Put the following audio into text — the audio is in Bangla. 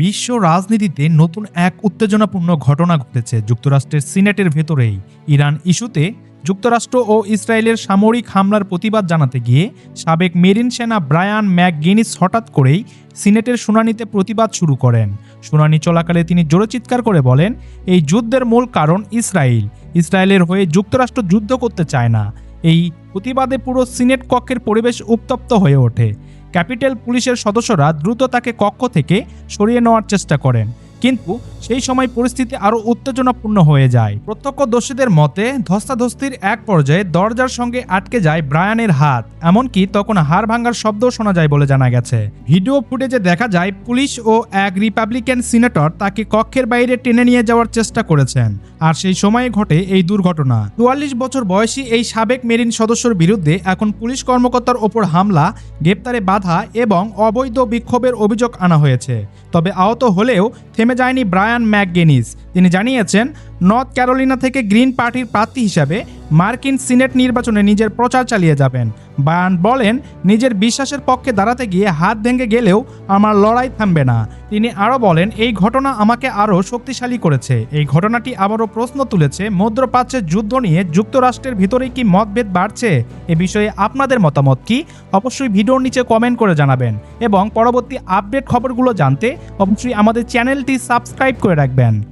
বিশ্ব রাজনীতিতে নতুন এক উত্তেজনাপূর্ণ ঘটনা ঘটেছে যুক্তরাষ্ট্রের সিনেটের ভেতরেই। ইরান ইস্যুতে যুক্তরাষ্ট্র ও ইসরায়েলের সামরিক হামলার প্রতিবাদ জানাতে গিয়ে সাবেক মেরিন সেনা ব্রায়ান ম্যাকগিনিস হঠাৎ করেই সিনেটের শুনানিতে প্রতিবাদ শুরু করেন। শুনানি চলাকালে তিনি জোরে চিৎকার করে বলেন, এই যুদ্ধের মূল কারণ ইসরায়েল। ইসরায়েলের হয়ে যুক্তরাষ্ট্র যুদ্ধ করতে চায় না। এই প্রতিবাদে পুরো সিনেট কক্ষের পরিবেশ উত্তপ্ত হয়ে ওঠে। ক্যাপিটাল পুলিশের সদস্যরা দ্রুত তাকে কক্ষ থেকে সরিয়ে নেওয়ার চেষ্টা করেন, কিন্তু সেই সময় পরিস্থিতি আরও উত্তেজনাপূর্ণ হয়ে যায়। প্রত্যক্ষদর্শীদের মতে ধস্তাধস্তির এক পর্যায়ে দরজার সঙ্গে আটকে যায় ব্রায়ানের হাত, এমনকি তখন হাড় ভাঙার শব্দও শোনা যায় বলে জানা গেছে। ভিডিও ফুটেজে দেখা যায় পুলিশ ও এক রিপাবলিকান সিনেটর তাকে কক্ষের বাইরে টেনে নিয়ে যাওয়ার চেষ্টা করেছেন, আর সেই সময়ে ঘটে এই দুর্ঘটনা। ৪৪ বছর বয়সী এই সাবেক মেরিন সদস্যর বিরুদ্ধে এখন পুলিশ কর্মকর্তার ওপর হামলা, গ্রেপ্তারে বাধা এবং অবৈধ বিক্ষোভের অভিযোগ আনা হয়েছে। তবে আহত হলেও থেমে যায়নি ব্রায়ান ম্যাকগিনিস। তিনি জানিয়েছেন, নর্থ ক্যারোলিনা থেকে গ্রিন পার্টির প্রার্থী হিসাবে মার্কিন সিনেট নির্বাচনে নিজের প্রচার চালিয়ে যাবেন। ব্রায়ান বলেন, নিজের বিশ্বাসের পক্ষে দাঁড়াতে গিয়ে হাত ভেঙে গেলেও আমার লড়াই থামবে না। তিনি আরও বলেন, এই ঘটনা আমাকে আরও শক্তিশালী করেছে। এই ঘটনাটি আবারও প্রশ্ন তুলেছে মধ্যপ্রাচ্যের যুদ্ধ নিয়ে যুক্তরাষ্ট্রের ভিতরে কি মতভেদ বাড়ছে। এ বিষয়ে আপনাদের মতামত কি? অবশ্যই ভিডিওর নিচে কমেন্ট করে জানাবেন এবং পরবর্তী আপডেট খবরগুলো জানতে অবশ্যই আমাদের চ্যানেলটি সাবস্ক্রাইব করে রাখবেন।